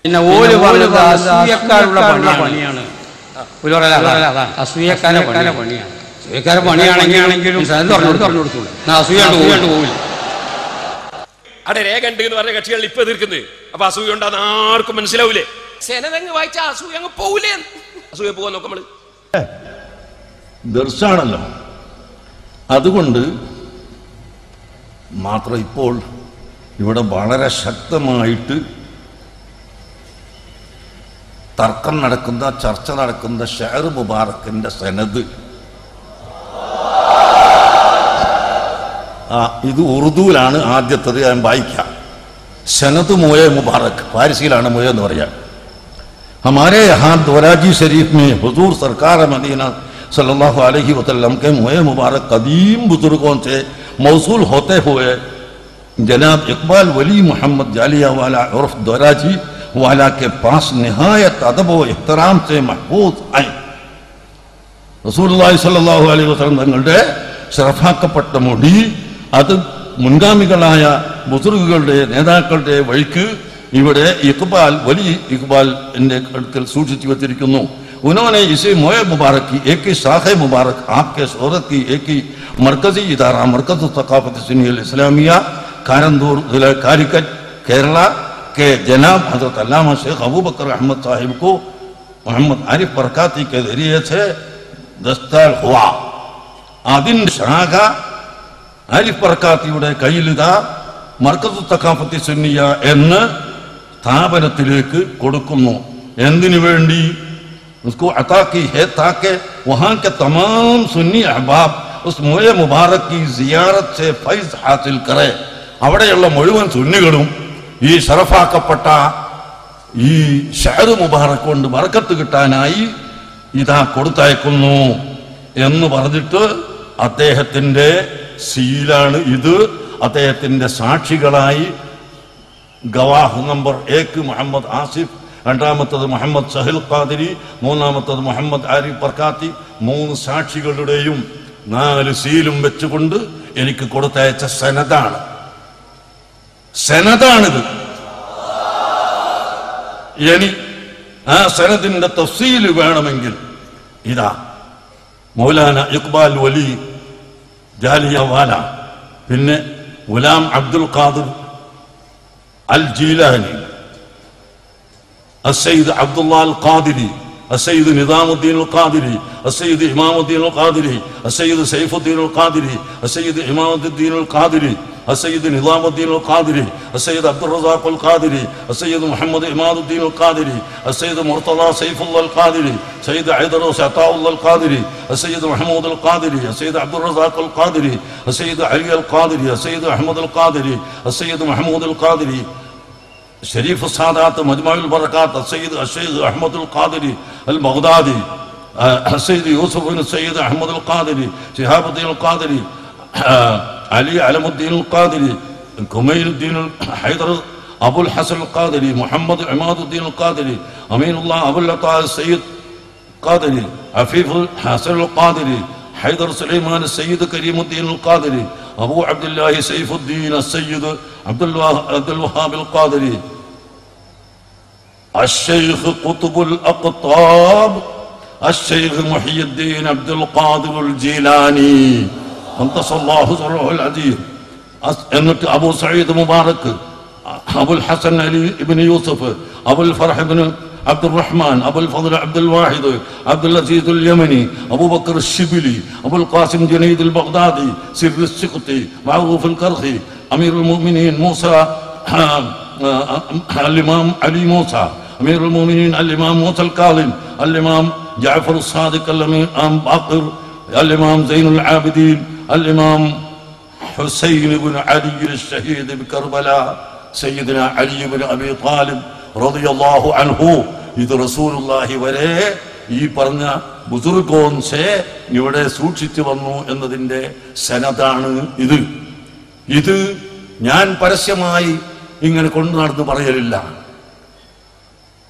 പിന്നെ ഓല് പറഞ്ഞത് അസൂയക്കാരുടെ പണിയാണ്. അസൂയക്കാരുടെ പണിയാണ്. അസൂയക്കാരുടെ പണിയാണെങ്കിലും പറഞ്ഞു കൊടുത്തു അസൂയ പോവില്ല. അവിടെ രേഖ ഉണ്ട് എന്ന് പറഞ്ഞ കക്ഷികൾ ഇപ്പൊ എതിർക്കുന്നത്. അപ്പൊ അസൂയ ഉണ്ടാകുന്ന ആർക്കും മനസ്സിലാവൂലേ? സെനതങ്ങ് വായിച്ച അസൂയ അങ്ങ് പോവില്ലേ? അസൂയ പോവാൻ നോക്കാം നമ്മള്. ദർശാണല്ലോ. അതുകൊണ്ട് മാത്രം ഇപ്പോൾ ഇവിടെ വളരെ ശക്തമായിട്ട് തർക്കം നടക്കുന്ന, ചർച്ച നടക്കുന്ന ഷെയർ മുബാറക്കിന്റെ സനദ്, ഇത് ഉറുദുവിലാണ് ആദ്യത്തത്. ഞാൻ വായിക്കാം. സനദ് മുയ മുബാറക്, ഫാരിസിയിലാണ് മുയ എന്ന് പറയാം. हमारे यहाँ दोराजी शरीफ में हुजूर सरकार मदीना सल्लल्लाहु अलैहि वसल्लम के मुए मुबारक कदीम बुजुर्गों से मौसूल होते हुए जनाब इकबाल वली मोहम्मद जालिया वाला उर्फ दोराजी वाला के पास निहायत अदब व एहतराम से महफूज आए. റസൂലുള്ളാഹി സ്വല്ലല്ലാഹു അലൈഹി വസല്ലം തങ്ങളുടെ ശറഫാക്കപ്പെട്ട മുടി അത് മുൻഗാമികളായ ബുസുർഗുകളുടെ നേതാക്കളുടെ വഴിക്ക് ഇവിടെ ഇഖ്ബാൽ വലിയ ഇഖ്ബാൽ എന്റെ അടുക്കൽ സൂക്ഷിച്ചു വെച്ചിരിക്കുന്നു. उन्होंने इसे मोए मुबारक की एक ही शाख मुबारक आपके शोहरत की एक ही मरकजी इदारा मरकज सकाफत सुन्नी इस्लामिया कारंदूर जिला कालिकट केरला के जनाब हजरत अल्लामा शेख अबू बकर अहमद साहिब को मोहम्मद आरिफ बरकाती के जरिए से दस्तार हुआ. അതിന്റെ ശാഖ ആരിഫ് ബർക്കാത്തിയുടെ കയ്യിലിതാ മർക്കസ് സഖാഫത്തി സുന്നിയ എന്ന സ്ഥാപനത്തിലേക്ക് കൊടുക്കുന്നു. എന്തിനു വേണ്ടി? उसको अता की है ताकि वहाँ के तमाम सुन्नी अहबाब उस मोए मुबारक की जियारत से फैज हासिल करे. അവിടെയുള്ള മുഴുവൻ സുന്നികളും ഈ ശറഫാക്കപ്പെട്ട ഈ ഷഅർ മുബാറക് കൊണ്ട് ബർക്കത്ത് കിട്ടാനായി ഇതാ കൊടുത്തയക്കുന്നു എന്ന് പറഞ്ഞിട്ട് അദ്ദേഹത്തിന്റെ സീലാണ് ഇത്. അദ്ദേഹത്തിന്റെ സാക്ഷികളായി ഗവാഹ് നമ്പർ 1 മുഹമ്മദ് ആസിഫ്, രണ്ടാമത്തത് മുഹമ്മദ് സഹിൽ ഖാദിരി, മൂന്നാമത്തത് മുഹമ്മദ് ആരിഫ് ബർക്കാത്തി, 3 സാക്ഷികളുടെയും 4 സീലും വെച്ചുകൊണ്ട് എനിക്ക് കൊടുത്തയച്ച സനദാണിത്. ഇനി ആ സനദിന്റെ തഫ്സീൽ വേണമെങ്കിൽ ഇതാ മൗലാന ഇഖ്ബാൽ വലി ജാലിയ വാല, പിന്നെ ഗുലാം അബ്ദുൽ ഖാദിർ അൽ ജീലാനി, السيد عبد الله القادري، السيد نظام الدين القادري، السيد إمام الدين القادري، السيد سيف الدين القادري، السيد إمام الدين القادري، السيد نظام الدين القادري، السيد عبد الرزاق القادري، السيد محمد إمام الدين القادري، السيد مرتضى سيف الله القادري، السيد عيدروس عطاء الله القادري، السيد محمود القادري، السيد عبد الرزاق القادري، السيد علي القادري، السيد أحمد القادري، السيد محمود القادري، शरीफ सादात मजमुल बरकात सैयद अशैद अहमद अल कादरी अल बगदादी, सैयद यूसुफ बिन सैयद अहमद अल कादरी, शिहाबुद्दीन अल कादरी, अली अलमुद्दीन अल कादरी, कुमैनुद्दीन हैदर अबुल हसन अल कादरी, मोहम्मद इमादुद्दीन अल कादरी, अमीनुल्लाह अबुल अता सैयद कादरी, अफीफ हसन अल कादरी, हैदर सुलेमान सैयद करीमुद्दीन अल कादरी, अबू अब्दुल्लाह सैफुद्दीन सैयद अब्दुल वहाब अल कादरी, अशेख कुतुबुल अक़ताब अशेख मुहियुद्दीन अब्दुल क़ादिर अल जीलानी अन्तसल्लाहु ज़रूहुल अज़ीज़, എന്നിട്ട് അബൂ സഈദ് മുബാറക്, അബുൽ ഹസൻ അലി ഇബ്നു യൂസുഫ്, അബുൽ ഫർഹ് ഇബ്നു عبد الرحمن أبو الفضل عبد الواحد عبد العزيز اليمني أبو بكر الشبلي أبو القاسم جنيد البغدادي سر السقطي معروف الكرخي أمير المؤمنين موسى الإمام علي موسى أمير المؤمنين الإمام موسى الكاظم الإمام جعفر الصادق الإمام باقر الإمام زين العابدين الإمام حسين بن علي الشهيد بكربلاء سيدنا علي بن أبي طالب റളിയല്ലാഹു അൻഹു. ഇത് റസൂലുള്ളാഹി വരെ ഈ പറഞ്ഞ ബുസുർഗോൻസെ ഇവിടെ സൂക്ഷിച്ചു വന്നു എന്നതിന്റെ സനദാണ് ഇത്. ഇത് ഞാൻ പരസ്യമായി ഇങ്ങനെ കൊണ്ടു നടന്ന് പറയലില്ല.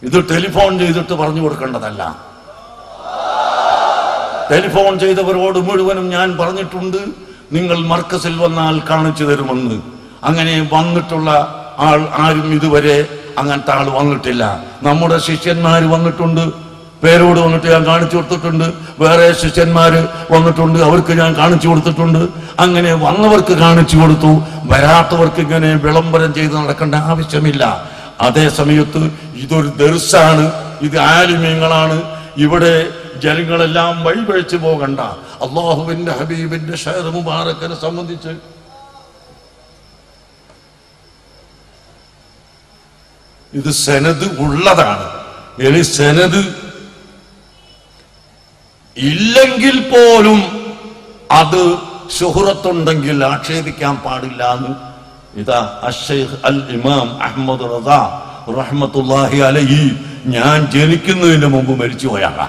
ഇത് ടെലിഫോൺ ചെയ്തിട്ട് പറഞ്ഞു കൊടുക്കേണ്ടതല്ല. ടെലിഫോൺ ചെയ്തവരോട് മുഴുവനും ഞാൻ പറഞ്ഞിട്ടുണ്ട്, നിങ്ങൾ മർക്കസിൽ വന്നാൽ കാണിച്ചു തരുമെന്ന്. അങ്ങനെ വന്നിട്ടുള്ള ആരും ഇതുവരെ അങ്ങനത്തെ ആൾ വന്നിട്ടില്ല. നമ്മുടെ ശിഷ്യന്മാർ വന്നിട്ടുണ്ട്, പേരോട് വന്നിട്ട് ഞാൻ കാണിച്ചു കൊടുത്തിട്ടുണ്ട്. വേറെ ശിഷ്യന്മാര് വന്നിട്ടുണ്ട്, അവർക്ക് ഞാൻ കാണിച്ചു കൊടുത്തിട്ടുണ്ട്. അങ്ങനെ വന്നവർക്ക് കാണിച്ചു കൊടുത്തു, വരാത്തവർക്ക് ഇങ്ങനെ വിളംബരം ചെയ്ത് നടക്കേണ്ട ആവശ്യമില്ല. അതേ സമയത്ത് ഇതൊരു ദർസാണ്, ഇത് ആലിമീങ്ങളാണ്. ഇവിടെ ജനങ്ങളെല്ലാം വഴിപഴിച്ചു പോകണ്ട. അള്ളാഹുവിന്റെ ഹബീബിന്റെ ഷഹർ മുബാറക്കിനെ സംബന്ധിച്ച് ഇത് സനദ് ഉള്ളതാണ്. ഇനി സനദ് ഇല്ലെങ്കിൽ പോലും അത് ശുഹറത്തുണ്ടെങ്കിൽ ആക്ഷേപിക്കാൻ പാടില്ല എന്ന് ഇതാ അശ്ശൈഖ് അൽ ഇമാം അഹ്മദ് റദാ റഹ്മത്തുള്ളാഹി അലൈഹി ഞാൻ ജനിക്കുന്നതിന് മുമ്പ് മരിച്ചു പോയാണ്.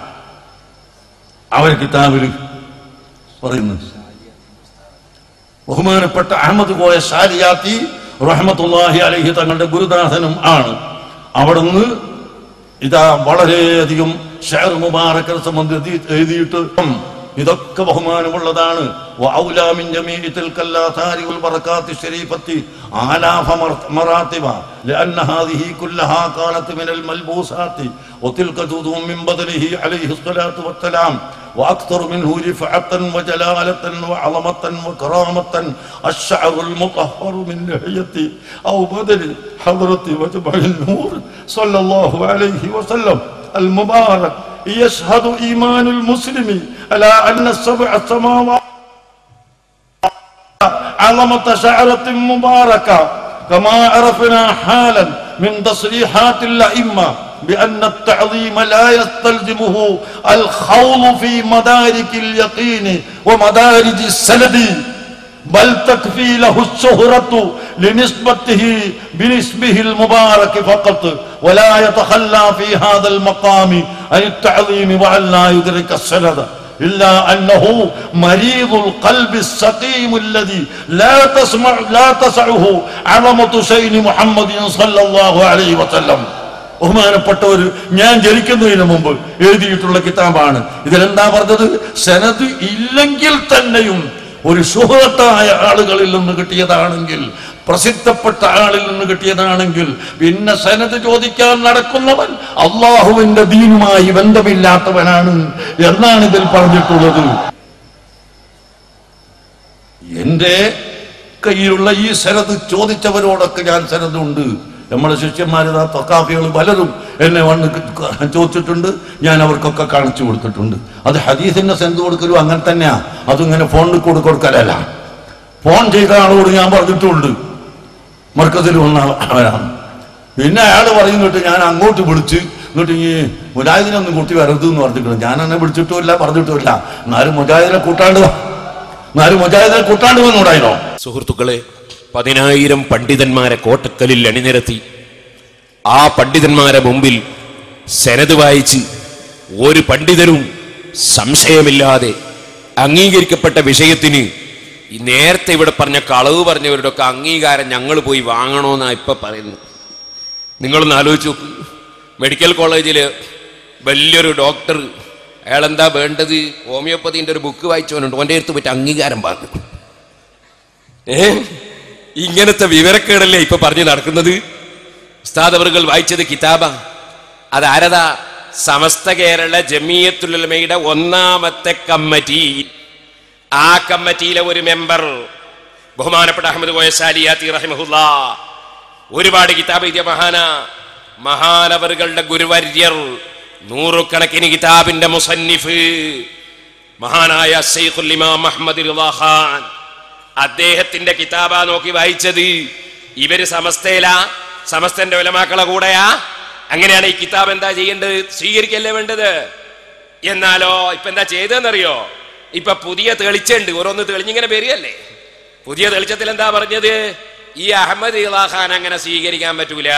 അവർ കിതാബിൽ പറയുന്നു. ബഹുമാനപ്പെട്ട അഹമ്മദ് കോയ ശാരിയാത്തി റഹ്മത്തുള്ളാഹി അലൈഹി തങ്ങളുടെ ഗുരുനാഥനും ആണ്. അവിടുന്ന് ഇതാ വളരെയധികം ഷഅർ മുബാറക്കിനെ സംബന്ധിച്ച് എഴുതിയിട്ട് ഇതൊക്കെ ബഹുമാനമുള്ളതാണ്. വഔലാ മിൻ ജമീഇ തിൽക്കൽ ആഥാരി വൽ ബറകാത്തി ശരീഫത്തി ആലാഫ മറാത്തിബ ലഅന്ന ഹാദിഹി കുല്ലഹാ കാനത് മിനൽ മൽബൂസാത്തി വതിൽക ജുദൂ മിൻ ബദലിഹി അലൈഹി സ്വലാത്തു വസ്സലാം وأكثر منه رفعة وجلالة وعظمة وكرامة الشعر المطهر من لحية أو بدل حضرة وجبع النور صلى الله عليه وسلم المبارك يشهد إيمان المسلم على أن السبع السماوات عظمة شعرة مباركة كما عرفنا حالا من تصريحات الأئمة بأن التعظيم لا يستلزمه الخوض في مدارك اليقين ومدارج السند بل تكفي له الشهرة لنسبته باسمه المبارك فقط ولا يتخلى في هذا المقام عن التعظيم وأن لا يدرك السند إلا أنه مريض القلب السقيم الذي لا تسعه عظمة شيء محمد صلى الله عليه وسلم. ബഹുമാനപ്പെട്ടവർ ഞാൻ ജനിക്കുന്നതിന് മുമ്പ് എഴുതിയിട്ടുള്ള കിതാബാണ്. ഇതിലെന്താ പറഞ്ഞത്? സനദ് ഇല്ലെങ്കിൽ തന്നെയും ഒരു ശുഹറത്തായ ആളുകളിൽ നിന്ന് കിട്ടിയതാണെങ്കിൽ, പ്രസിദ്ധപ്പെട്ട ആളിൽ നിന്ന് കിട്ടിയതാണെങ്കിൽ, പിന്നെ സനദ് ചോദിക്കാൻ നടക്കുന്നവൻ അള്ളാഹുവിന്റെ ദീനുമായി ബന്ധമില്ലാത്തവനാണ് എന്നാണ് ഇതിൽ പറഞ്ഞിട്ടുള്ളത്. എന്റെ കയ്യിലുള്ള ഈ സനദ് ചോദിച്ചവരോടൊക്കെ ഞാൻ സനദുണ്ട്. നമ്മുടെ ശിഷ്യന്മാരിതാ തക്കാഫികൾ പലരും എന്നെ വന്ന് ചോദിച്ചിട്ടുണ്ട്, ഞാൻ അവർക്കൊക്കെ കാണിച്ചു കൊടുത്തിട്ടുണ്ട്. അത് ഹദീസിന്റെ സെന്ത് കൊടുക്കലും അങ്ങനെ തന്നെയാ. അതിങ്ങനെ ഫോണിൽ കൊടുക്കലല്ല. ഫോൺ ചെയ്ത ആളോട് ഞാൻ പറഞ്ഞിട്ടുണ്ട് മർക്കസിൽ വന്നവരാണ്. പിന്നെ അയാൾ പറയുന്നിട്ട് ഞാൻ അങ്ങോട്ട് വിളിച്ച് എന്നിട്ട് ഈ മുജാഹിദിനൊന്നും കൂട്ടി വരരുത് എന്ന് പറഞ്ഞിട്ടുണ്ട്. ഞാൻ എന്നെ വിളിച്ചിട്ടുമില്ല, പറഞ്ഞിട്ടുമില്ല. എന്നാലും മുജാഹിദിനെ കൂട്ടാണ്ട് വന്നുകൂടായിരുന്നോ? സുഹൃത്തുക്കളെ, 10,000 പണ്ഡിതന്മാരെ കോട്ടക്കലിൽ അണിനിരത്തി ആ പണ്ഡിതന്മാരെ മുമ്പിൽ സനദ് വായിച്ച് ഒരു പണ്ഡിതരും സംശയമില്ലാതെ അംഗീകരിക്കപ്പെട്ട വിഷയത്തിന് ഈ നേരത്തെ ഇവിടെ പറഞ്ഞ കളവ് പറഞ്ഞവരുടെ ഒക്കെ അംഗീകാരം ഞങ്ങൾ പോയി വാങ്ങണമെന്നാണ് ഇപ്പൊ പറയുന്നത്. നിങ്ങളൊന്ന് ആലോചിച്ച് നോക്ക്. മെഡിക്കൽ കോളേജിൽ വലിയൊരു ഡോക്ടർ, അയാളെന്താ വേണ്ടത്? ഹോമിയോപ്പതിന്റെ ഒരു ബുക്ക് വായിച്ചവനുണ്ട്, ഓൻ്റെ അടുത്ത് പറ്റി അംഗീകാരം പറഞ്ഞു. ഇങ്ങനത്തെ വിവരക്കേടല്ലേ ഇപ്പൊ പറഞ്ഞു നടക്കുന്നത്? ഉസ്താദ് അവറുകൾ വായിച്ചത് കിതാബ. അത് ആരതാ? സമസ്ത കേരള ജമിയത്തുൽ ഉലമയുടെ 1ാമത്തെ കമ്മിറ്റി. ആ കമ്മിറ്റിയിലെ ഒരു മെമ്പർ ബഹുമാനപ്പെട്ട അഹമ്മദ് കോയ ശാരിയാത്തി റഹിമഹുല്ലാ ഒരുപാട് കിതാബ് എഴുതിയ മഹാനവറുകളുടെ ഗുരുവര്യർ, നൂറുകണക്കിന് കിതാബിന്റെ മുസന്നിഫ് മഹാനായ ശൈഖുൽ ഇമാം അഹ്മദ് റിളാ ഖാൻ, അദ്ദേഹത്തിന്റെ കിതാബാ നോക്കി വായിച്ചത്. ഇവര് സമസ്തന്റെ ഉലമാക്കളെ കൂടെയാ. അങ്ങനെയാണ് ഈ കിതാബ് എന്താ ചെയ്യേണ്ടത്? സ്വീകരിക്കല്ലേ വേണ്ടത്. എന്നാലോ ഇപ്പൊ എന്താ ചെയ്തതെന്നറിയോ? ഇപ്പൊ പുതിയ തെളിച്ചുണ്ട്, ഓരോന്ന് തെളിഞ്ഞിങ്ങനെ വരികയല്ലേ. പുതിയ തെളിച്ചത്തിൽ എന്താ പറഞ്ഞത്? ഈ അഹമ്മദ് റിളാ ഖാൻ അങ്ങനെ സ്വീകരിക്കാൻ പറ്റൂല.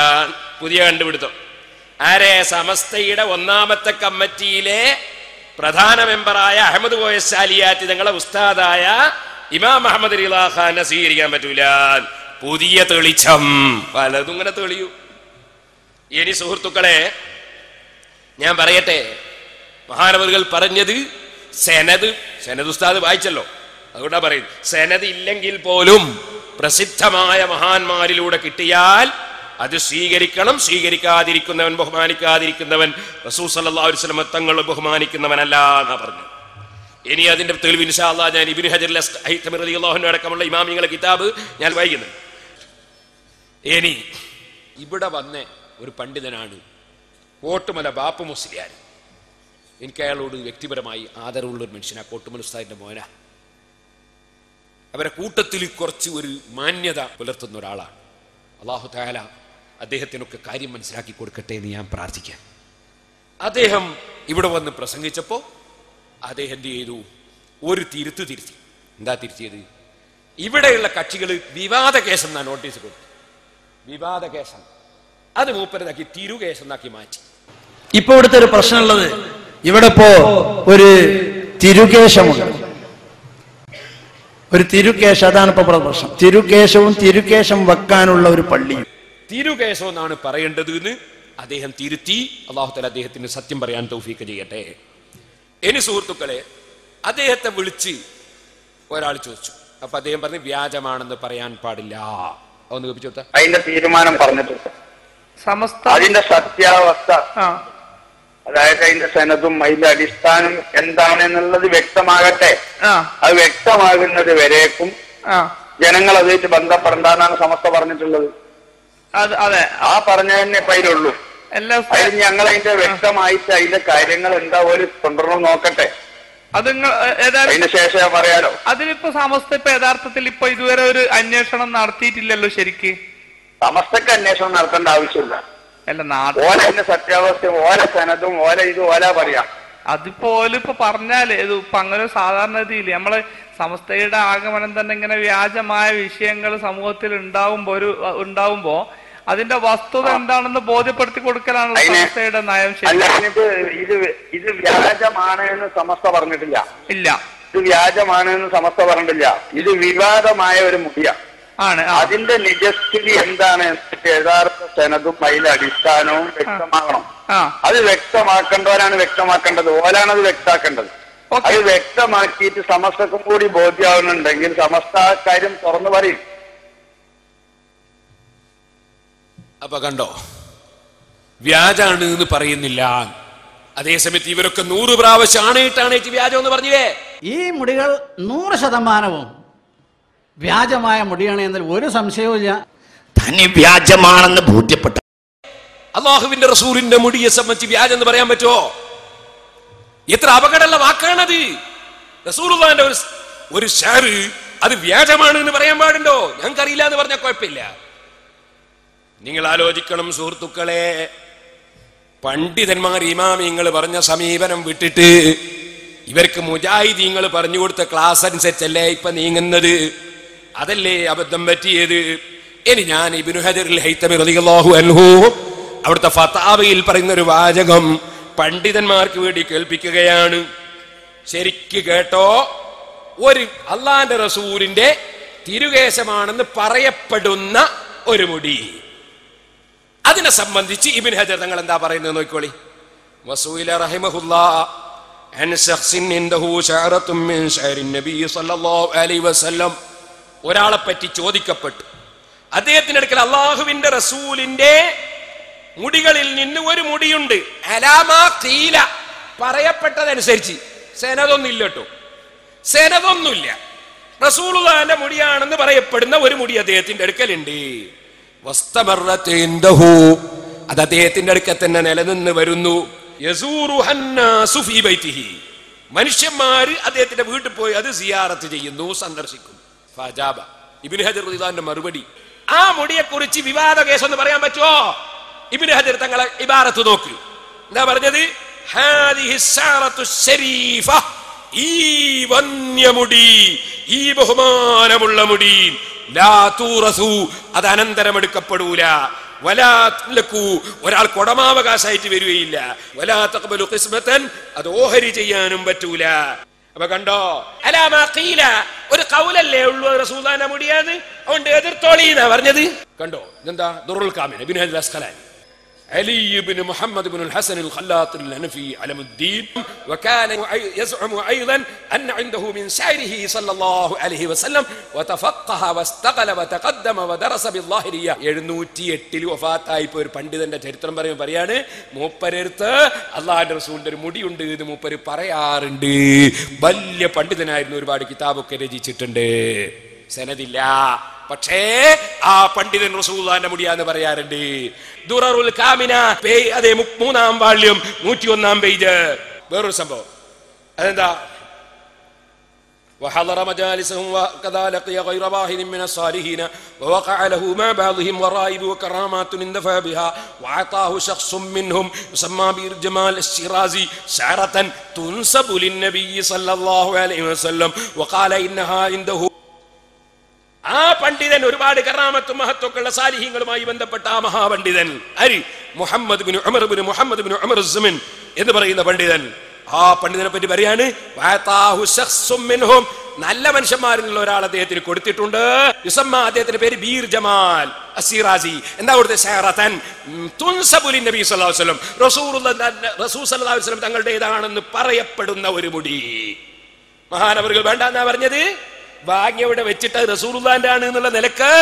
പുതിയ കണ്ടുപിടുത്തം. ആരെ? സമസ്തയുടെ 1ാമത്തെ കമ്മിറ്റിയിലെ പ്രധാന മെമ്പറായ അഹമ്മദ് കോയ ശാലിയാത്തി തങ്ങളെ ഉസ്താദായ ഇമാം അഹമ്മദ് റിളാ ഖാനെ സ്വീകരിക്കാൻ പറ്റൂല. പുതിയ തെളിച്ചം പലതും ഇങ്ങനെ തെളിയൂ. ഇനി സുഹൃത്തുക്കളെ ഞാൻ പറയട്ടെ, മഹാനവറുകൾ പറഞ്ഞത് സനദ് ഉസ്താദ് വായിച്ചല്ലോ, അതുകൊണ്ടാ പറയുന്നത്. സനദ് ഇല്ലെങ്കിൽ പോലും പ്രസിദ്ധമായ മഹാന്മാരിലൂടെ കിട്ടിയാൽ അത് സ്വീകരിക്കണം. സ്വീകരിക്കാതിരിക്കുന്നവൻ, ബഹുമാനിക്കാതിരിക്കുന്നവൻ റസൂൽ സല്ലല്ലാഹു അലൈഹി വസല്ലം തങ്ങൾ ബഹുമാനിക്കുന്നവനല്ല എന്നാ പറഞ്ഞു. ഇനി അതിന്റെ തെളിവ് ഇൻഷാ അല്ലാഹ് ഞാൻ ഇബ്നു ഹജർ അൽ-ഹൈതമി റളിയല്ലാഹു അൻഹു അടക്കമുള്ള ഇമാമിങ്ങളുടെ കിതാബ് ഞാൻ വായിക്കുന്നുണ്ട്. ഇനി ഇവിടെ വന്ന ഒരു പണ്ഡിതനാണ് കോട്ടുമല ബാപ്പു മുസ്ലിയാർ. എനിക്ക് അയാളോട് വ്യക്തിപരമായി ആദരവുള്ളൊരു മനുഷ്യനാ. കോട്ടുമല ഉസ്താദിന്റെ മോന. അവരെ കൂട്ടത്തിൽ കുറച്ച് ഒരു മാന്യത പുലർത്തുന്ന ഒരാളാണ്. അല്ലാഹു തആല അദ്ദേഹത്തിനൊക്കെ കാര്യം മനസ്സിലാക്കി കൊടുക്കട്ടെ എന്ന് ഞാൻ പ്രാർത്ഥിക്കാം. അദ്ദേഹം ഇവിടെ വന്ന് പ്രസംഗിച്ചപ്പോൾ അദ്ദേഹം എന്ത് ചെയ്തു? ഒരു തിരുത്തി. എന്താ തിരുത്തിയത്? ഇവിടെയുള്ള കക്ഷികൾ വിവാദ കേസെന്നാ നോട്ടീസ് കൊടുത്തു. വിവാദ കേസം അത് മൂപ്പരതാക്കി തിരുകേസെന്നാക്കി മാറ്റി. ഇപ്പൊ ഇവിടുത്തെ ഒരു പ്രശ്നമുള്ളത്, ഇവിടെ ഇപ്പോ ഒരു തിരുകേശമുണ്ട്. ഒരു തിരുകേശം, അതാണ് ഇപ്പൊ പ്രശ്നം. തിരുകേശം വെക്കാനുള്ള ഒരു പള്ളിയും. തിരുകേശം എന്നാണ് പറയേണ്ടത് എന്ന് അദ്ദേഹം തിരുത്തി. അല്ലാഹു തആല അദ്ദേഹത്തിന് സത്യം പറയാൻ തൗഫീഖ് ചെയ്യട്ടെ. ഇനി സുഹൃത്തുക്കളെ, അദ്ദേഹത്തെ വിളിച്ച് ഒരാൾ ചോദിച്ചു. അപ്പൊ അദ്ദേഹം പറഞ്ഞു വ്യാജമാണെന്ന് പറയാൻ പാടില്ല. ഒന്ന് കേൾപ്പിച്ചു കൊടുത്ത അതിന്റെ തീരുമാനം പറഞ്ഞിട്ടുണ്ട്. അതിന്റെ സത്യാവസ്ഥ, അതായത് അതിന്റെ സനദും അതിന്റെ അടിസ്ഥാനം എന്താണെന്നുള്ളത് വ്യക്തമാകട്ടെ. അത് വ്യക്തമാകുന്നത് വരേക്കും ജനങ്ങൾ അതുമായിട്ട് ബന്ധപ്പെടണ്ടെന്നാണ് സമസ്ത പറഞ്ഞിട്ടുള്ളത്. ആ പറഞ്ഞതന്നെ ഇപ്പൊ അതിലുള്ളൂ. അതിൽ ഞങ്ങൾ അതിന്റെ വ്യക്തമായിട്ട് അതിന്റെ കാര്യങ്ങൾ എന്താ പോലും കൊണ്ടുവരണം നോക്കട്ടെ. അതിന് ശേഷം പറയാലോ. അതിലിപ്പോ സമസ്ത ഇപ്പൊ യഥാർത്ഥത്തിൽ ഇപ്പൊ ഇതുവരെ ഒരു അന്വേഷണം നടത്തിയിട്ടില്ലല്ലോ. ശരിക്ക് സമസ്തക്ക് അന്വേഷണം നടത്തേണ്ട ആവശ്യമില്ല. അല്ല, സത്യാവസ്ഥ ഓല സനതും ഓല ഇത് ഓല പറയാം. അതിപ്പോ ഓലിപ്പോ പറഞ്ഞാല് ഇപ്പൊ അങ്ങനെ സാധാരണ രീതിയിൽ നമ്മള് സമസ്തയുടെ ആഗമനം തന്നെ ഇങ്ങനെ വ്യാജമായ വിഷയങ്ങൾ സമൂഹത്തിൽ ഉണ്ടാവുമ്പോ അതിന്റെ വസ്തുത എന്താണെന്ന് ബോധ്യപ്പെടുത്തി കൊടുക്കലാണ് സമസ്തയുടെ നയം. ഇത് വ്യാജമാണ് എന്ന് സമസ്ത പറഞ്ഞിട്ടില്ല. ഇല്ല, ഇത് വ്യാജമാണ് എന്ന് സമസ്ത പറഞ്ഞിട്ടില്ല. ഇത് വിവാദമായ ഒരു മുടിയാണ്. അതിന്റെ നിജസ്ഥിതി എന്താണ്? യഥാർത്ഥ സനദും അതിന്റെ അടിസ്ഥാനവും വ്യക്തമാകണം. അത് വ്യക്തമാക്കേണ്ടവരാണ് വ്യക്തമാക്കേണ്ടത്. ഓലാണ് അത് വ്യക്തമാക്കേണ്ടത്. അത് വ്യക്തമാക്കിയിട്ട് സമസ്തക്കും കൂടി ബോധ്യമാവുന്നുണ്ടെങ്കിൽ സമസ്ത കാര്യം തുറന്നു പറയും. അപ്പൊ കണ്ടോ, വ്യാജാണ് എന്ന് പറയുന്നില്ല. അതേസമയത്ത് ഇവരൊക്കെ 100 പ്രാവശ്യം ആണേറ്റ് വ്യാജം എന്ന് പറഞ്ഞില്ലേ? ഈ മുടികൾ 100% വ്യാജമായ മുടിയാണ് എന്നതിൽ ഒരു സംശയവുമില്ല. തന്നെ വ്യാജമാണെന്ന് ബോധ്യപ്പെട്ട അള്ളാഹുവിന്റെ റസൂലിന്റെ മുടിയെ സംബന്ധിച്ച് വ്യാജം എന്ന് പറയാൻ പറ്റുമോ? എത്ര അപകടമുള്ള വാക്കാണത്. റസൂലുള്ളാഹിന്റെ ഒരു ഷാറ് അത് വ്യാജമാണ് എന്ന് പറയാൻ പാടുണ്ടോ? ഞങ്ങൾക്കറിയില്ല എന്ന് പറഞ്ഞാൽ കുഴപ്പമില്ല. നിങ്ങൾ ആലോചിക്കണം സുഹൃത്തുക്കളെ, പണ്ഡിതന്മാർ ഇമാമിങ്ങൾ പറഞ്ഞ സമീപനം വിട്ടിട്ട് ഇവർക്ക് മുജാഹിദീങ്ങൾ പറഞ്ഞു കൊടുത്ത ക്ലാസ് അനുസരിച്ചല്ലേ ഇപ്പൊ നീങ്ങുന്നത്. അതല്ലേ അബദ്ധം പറ്റിയത്. ഇനി ഞാൻ ഇബ്നു ഹജർ അൽ-ഹൈതമി റളിയല്ലാഹു അൻഹു അവിടുത്തെ ഫതാവയിൽ പറയുന്ന ഒരു വാചകം പണ്ഡിതന്മാർക്ക് വേണ്ടി കേൾപ്പിക്കുകയാണ്. ശരിക്ക് കേട്ടോ. ഒരു അള്ളാന്റെ റസൂലിന്റെ തിരുകേശമാണെന്ന് പറയപ്പെടുന്ന ഒരു മുടി, അതിനെ സംബന്ധിച്ച് ഇബ്നു ഹജർ തങ്ങൾ എന്താ പറയുന്നത് നോക്കിക്കോളി. വസൂല റഹിമഹുല്ലാഹ് അൻ ശഖ്സിൻ ഇൻദഹു ശഅറത്തുൻ മിൻ ശഅരിൻ നബി സല്ലല്ലാഹു അലൈഹി വസല്ലം. ഒരാളെ പറ്റി ചോദിക്കപ്പെട്ടു. അദ്ദേഹത്തിന്റെ അടുക്കൽ അള്ളാഹുവിന്റെ റസൂലിന്റെ മുടികളിൽ നിന്ന് ഒരു മുടിയുണ്ട്. അലാമാ ഖീല, പറയപ്പെട്ടതനുസരിച്ച്. സനദൊന്നുമില്ല കേട്ടോ, സനദൊന്നുമില്ല. റസൂലുള്ളാഹിന്റെ മുടിയാണെന്ന് പറയപ്പെടുന്ന ഒരു മുടി അദ്ദേഹത്തിന്റെ അടുക്കലുണ്ട്. അത് അദ്ദേഹത്തിന്റെ അടുക്കൽ തന്നെ നിലനിന്ന് വരുന്നു. മനുഷ്യന്മാര് അദ്ദേഹത്തിന്റെ വീട്ടിൽ പോയി അത് സിയാറത്ത് ചെയ്യുന്നു, സന്ദർശിക്കുന്നു. ഇബ്നു ഹജർ റളിയല്ലാഹുവിന്റെ മറുപടി, ആ മുടിയെ കുറിച്ച് വിവാദ കേസ് എന്ന് പറയാൻ പറ്റുമോ? ഇബ്നു ഹജർ തങ്ങളെ ഇബാറത്ത് നോക്ക്. എന്താ പറഞ്ഞത്? ഈ വന്യമുടി, ഈ ബഹുമാനമുള്ള മുടി, അത് അനന്തരമെടുക്കപ്പെടൂല. ഒരാൾ കൊടമാവകാശമായിട്ട് വരികയില്ല. അത് ഓഹരി ചെയ്യാനും പറ്റൂല. അപ്പൊ കണ്ടോ, അലാമാ ഖീല, ഒരു ഖൗലല്ലേ ഉള്ളൂ റസൂലുള്ളാഹിന്റെ മുടിയാണ്, അതുകൊണ്ട് എതിർത്തോളി എന്നാ പറഞ്ഞത്. കണ്ടോ, ഇതെന്താ ദുറുൽ കാമിൽ ഇബ്നു ഹജർ അസ്ഖലാനി. علي بن محمد بن الحسن الخلاط الحنفي علم الدين وكان يزعم أيضا أن عنده من شعره صلى الله عليه وسلم وتفقه واستقل وتقدم ودرس بالظاهرية 708 വഫാത്തായി പോയ ഒരു പണ്ഡിതന്റെ ചരിത്രം പറയാണ് മൂപ്പരെടുത്ത് അള്ളാഹുവിന്റെ റസൂലിന്റെ ഒരു മുടിയുണ്ട് എന്ന് മൂപ്പര് പറയാറുണ്ട്. വലിയ പണ്ഡിതനായിരുന്നു, ഒരുപാട് കിതാബൊക്കെ രചിച്ചിട്ടുണ്ട്. സനദില്ല, പക്ഷേ ആ പണ്ഡിതൻ റസൂലുള്ളാഹിന്റെ മുടിയാന്ന് പറയാറുണ്ട്. ദുററുൽ കാമിന അതേ 3-ാം വാള്യം 101-ാം പേജ്. വേറൊരു സംഭവം അതെന്താ? وحضر مجالسهم وكذا لقي غير واحد من الصالحين ووقع له مع بعضهم ورائب وكرامات اندفع بها وأعطاه شخص منهم يسمى بالجمال الشيرازي شعرة تنسب للنبي صلى الله عليه وسلم وقال إنها عنده. ആ പണ്ഡിതൻ ഒരുപാട് കറാമത്തും മഹത്വക്കുള്ള സാലിഹ്യങ്ങളുമായി ബന്ധപ്പെട്ട ആ മഹാപണ്ഡിതൻ മുഹമ്മദ് ബിൻ ഉമർ അസ്സമിൻ എന്ന് പറയുന്ന പണ്ഡിതൻ, ആ പണ്ഡിതനെ പറ്റി പറയാണ് നല്ല മനുഷ്യന്മാരിലുള്ള ഒരാൾ അദ്ദേഹത്തിന് കൊടുത്തിട്ടുണ്ട്. അദ്ദേഹത്തിന്റെ പേര് ബീർ ജമാൽ അസ്സിറാസി. എന്താ കൊടുത്തത്? ശഅറതൻ തുൻസബു ലിന്നബി സ്വല്ലല്ലാഹു അലൈഹി വസല്ലം, റസൂൽ സ്വല്ലല്ലാഹു അലൈഹി വസല്ലം തങ്ങളുടേതാണെന്ന് പറയപ്പെടുന്ന ഒരു മുടി. മഹാനവറുകൾ വേണ്ട എന്നാ പറഞ്ഞത്, വാങ്ങിയവിടെ വെച്ചിട്ട് റസൂലുള്ളാഹിന്റെ ആണ് എന്നുള്ള നിലക്ക്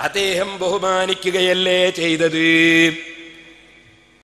അദ്ദേഹം ബഹുമാനിക്കുകയല്ലേ ചെയ്തത്.